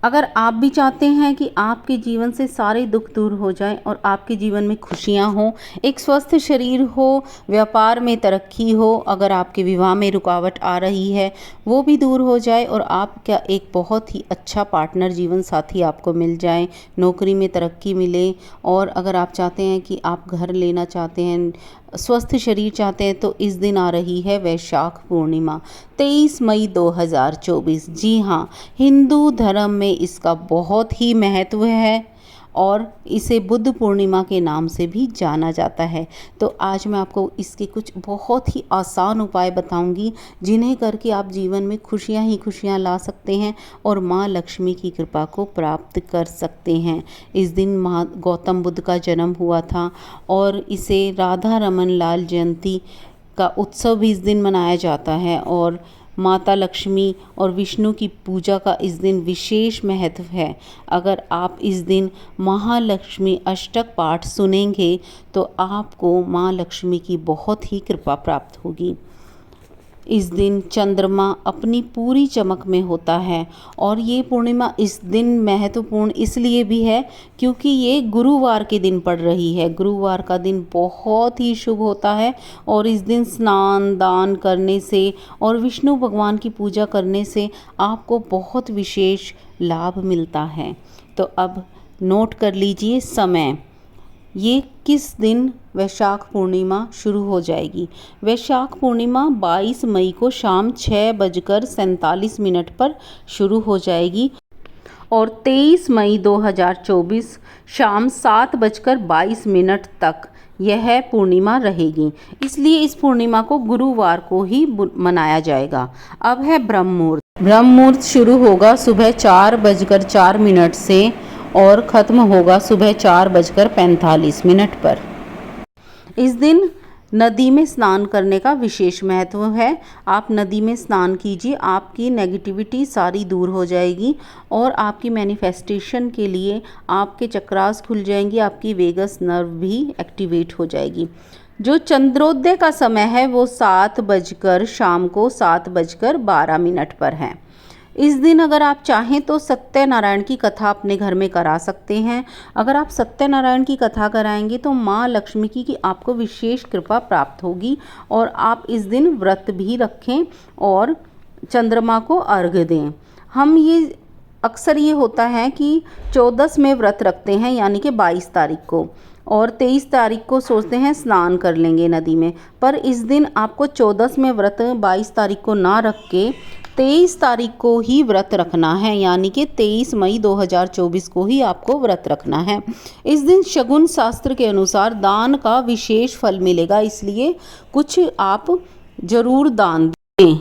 अगर आप भी चाहते हैं कि आपके जीवन से सारे दुख दूर हो जाएं और आपके जीवन में खुशियां हों, एक स्वस्थ शरीर हो, व्यापार में तरक्की हो, अगर आपके विवाह में रुकावट आ रही है वो भी दूर हो जाए और आपका एक बहुत ही अच्छा पार्टनर जीवन साथी आपको मिल जाए, नौकरी में तरक्की मिले, और अगर आप चाहते हैं कि आप घर लेना चाहते हैं, स्वस्थ शरीर चाहते हैं, तो इस दिन आ रही है वैशाख पूर्णिमा 23 मई 2024। जी हाँ, हिंदू धर्म में इसका बहुत ही महत्व है और इसे बुद्ध पूर्णिमा के नाम से भी जाना जाता है। तो आज मैं आपको इसके कुछ बहुत ही आसान उपाय बताऊंगी जिन्हें करके आप जीवन में खुशियां ही खुशियां ला सकते हैं और माँ लक्ष्मी की कृपा को प्राप्त कर सकते हैं। इस दिन गौतम बुद्ध का जन्म हुआ था और इसे राधा रमन लाल जयंती का उत्सव भी इस दिन मनाया जाता है और माता लक्ष्मी और विष्णु की पूजा का इस दिन विशेष महत्व है। अगर आप इस दिन महालक्ष्मी अष्टक पाठ सुनेंगे तो आपको माँ लक्ष्मी की बहुत ही कृपा प्राप्त होगी। इस दिन चंद्रमा अपनी पूरी चमक में होता है और ये पूर्णिमा इस दिन महत्वपूर्ण इसलिए भी है क्योंकि ये गुरुवार के दिन पड़ रही है। गुरुवार का दिन बहुत ही शुभ होता है और इस दिन स्नान दान करने से और विष्णु भगवान की पूजा करने से आपको बहुत विशेष लाभ मिलता है। तो अब नोट कर लीजिए समय, ये किस दिन वैशाख पूर्णिमा शुरू हो जाएगी। वैशाख पूर्णिमा 22 मई को शाम 6:47 पर शुरू हो जाएगी और 23 मई 2024 शाम 7:22 तक यह पूर्णिमा रहेगी। इसलिए इस पूर्णिमा को गुरुवार को ही मनाया जाएगा। अब है ब्रह्म मुहूर्त। ब्रह्म मुहूर्त शुरू होगा सुबह 4:04 से और ख़त्म होगा सुबह 4:45 पर। इस दिन नदी में स्नान करने का विशेष महत्व है। आप नदी में स्नान कीजिए, आपकी नेगेटिविटी सारी दूर हो जाएगी और आपकी मैनिफेस्टेशन के लिए आपके चक्रास खुल जाएंगी, आपकी वेगस नर्व भी एक्टिवेट हो जाएगी। जो चंद्रोदय का समय है वो शाम को 7:12 पर है। इस दिन अगर आप चाहें तो सत्यनारायण की कथा अपने घर में करा सकते हैं। अगर आप सत्यनारायण की कथा कराएंगे तो माँ लक्ष्मी की आपको विशेष कृपा प्राप्त होगी और आप इस दिन व्रत भी रखें और चंद्रमा को अर्घ्य दें। हम ये अक्सर ये होता है कि 14 में व्रत रखते हैं यानी कि 22 तारीख को, और 23 तारीख को सोचते हैं स्नान कर लेंगे नदी में, पर इस दिन आपको 14 में व्रत 22 तारीख को ना रख के 23 तारीख को ही व्रत रखना है, यानी कि 23 मई 2024 को ही आपको व्रत रखना है। इस दिन शगुन शास्त्र के अनुसार दान का विशेष फल मिलेगा, इसलिए कुछ आप जरूर दान दें।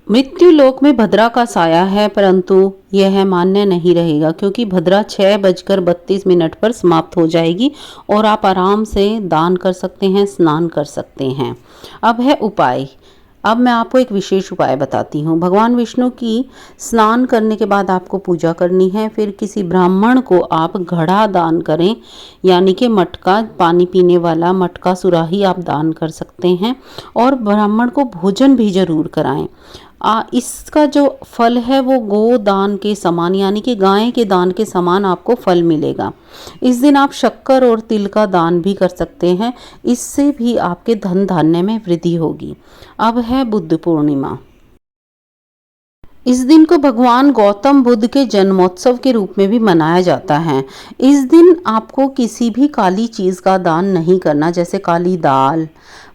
मृत्यु लोक में भद्रा का साया है, परंतु यह मान्य नहीं रहेगा क्योंकि भद्रा 6:32 पर समाप्त हो जाएगी और आप आराम से दान कर सकते हैं, स्नान कर सकते हैं। अब है उपाय। अब मैं आपको एक विशेष उपाय बताती हूँ। भगवान विष्णु की स्नान करने के बाद आपको पूजा करनी है। फिर किसी ब्राह्मण को आप घड़ा दान करें, यानी कि मटका, पानी पीने वाला मटका सुराही आप दान कर सकते हैं और ब्राह्मण को भोजन भी जरूर कराएं। इसका जो फल है वो गो दान के समान, यानी कि गाय के दान के समान आपको फल मिलेगा। इस दिन आप शक्कर और तिल का दान भी कर सकते हैं, इससे भी आपके धन धान्य में वृद्धि होगी। अब है बुद्ध पूर्णिमा। इस दिन को भगवान गौतम बुद्ध के जन्मोत्सव के रूप में भी मनाया जाता है। इस दिन आपको किसी भी काली चीज़ का दान नहीं करना, जैसे काली दाल,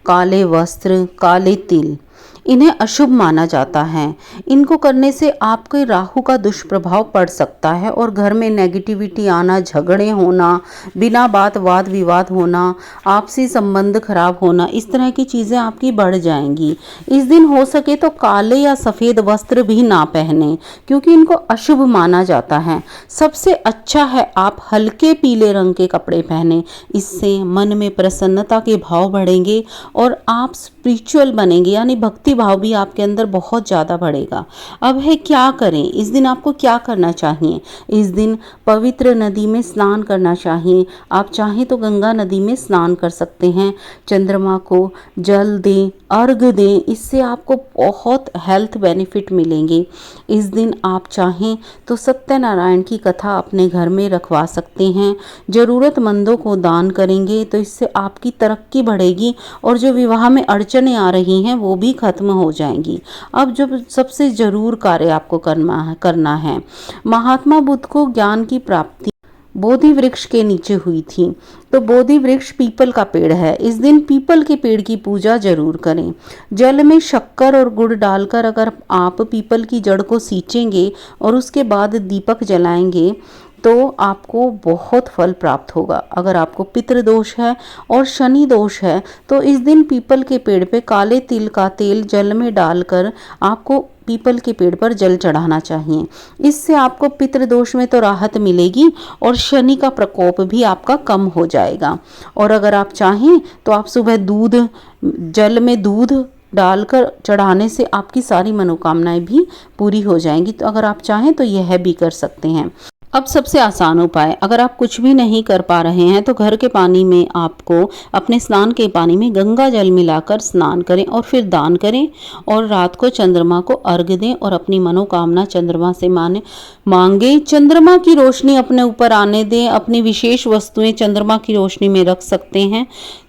काले वस्त्र, काले तिल, इन्हें अशुभ माना जाता है। इनको करने से आपके राहु का दुष्प्रभाव पड़ सकता है और घर में नेगेटिविटी आना, झगड़े होना, बिना बात वाद विवाद होना, आपसी संबंध खराब होना, इस तरह की चीज़ें आपकी बढ़ जाएंगी। इस दिन हो सके तो काले या सफ़ेद वस्त्र भी ना पहने क्योंकि इनको अशुभ माना जाता है। सबसे अच्छा है आप हल्के पीले रंग के कपड़े पहने, इससे मन में प्रसन्नता के भाव बढ़ेंगे और आप स्पिरिचुअल बनेंगे, यानी भक्ति भक्ति भाव भी आपके अंदर बहुत ज़्यादा बढ़ेगा। अब है क्या करें, इस दिन आपको क्या करना चाहिए। इस दिन पवित्र नदी में स्नान करना चाहिए। आप चाहें तो गंगा नदी में स्नान कर सकते हैं। चंद्रमा को जल दें, अर्घ दें, इससे आपको बहुत हेल्थ बेनिफिट मिलेंगे। इस दिन आप चाहें तो सत्यनारायण की कथा अपने घर में रखवा सकते हैं। ज़रूरतमंदों को दान करेंगे तो इससे आपकी तरक्की बढ़ेगी और जो विवाह में अड़चनें आ रही हैं वो भी खत्म हो जाएंगी। अब जो सबसे ज़रूर कार्य आपको करना है, महात्मा बुद्ध को ज्ञान की प्राप्ति बोधि वृक्ष के नीचे हुई थी। तो बोधि वृक्ष पीपल का पेड़ है। इस दिन पीपल के पेड़ की पूजा जरूर करें। जल में शक्कर और गुड़ डालकर अगर आप पीपल की जड़ को सींचेंगे और उसके बाद दीपक जलाएंगे तो आपको बहुत फल प्राप्त होगा। अगर आपको पितृदोष है और शनि दोष है तो इस दिन पीपल के पेड़ पे काले तिल का तेल जल में डालकर आपको पीपल के पेड़ पर जल चढ़ाना चाहिए। इससे आपको पितृदोष में तो राहत मिलेगी और शनि का प्रकोप भी आपका कम हो जाएगा। और अगर आप चाहें तो आप सुबह जल में दूध डालकर चढ़ाने से आपकी सारी मनोकामनाएं भी पूरी हो जाएंगी। तो अगर आप चाहें तो यह भी कर सकते हैं। अब सबसे आसान उपाय, अगर आप कुछ भी नहीं कर पा रहे हैं तो घर के पानी में आपको अपने स्नान के पानी में गंगा जल मिलाकर स्नान करें और फिर दान करें और रात को चंद्रमा को अर्घ दें और अपनी मनोकामना चंद्रमा से मांगे। चंद्रमा की रोशनी अपने ऊपर आने दें। अपनी विशेष वस्तुएं चंद्रमा की रोशनी में रख सकते हैं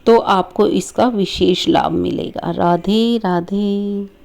तो आपको इसका विशेष लाभ मिलेगा। राधे राधे।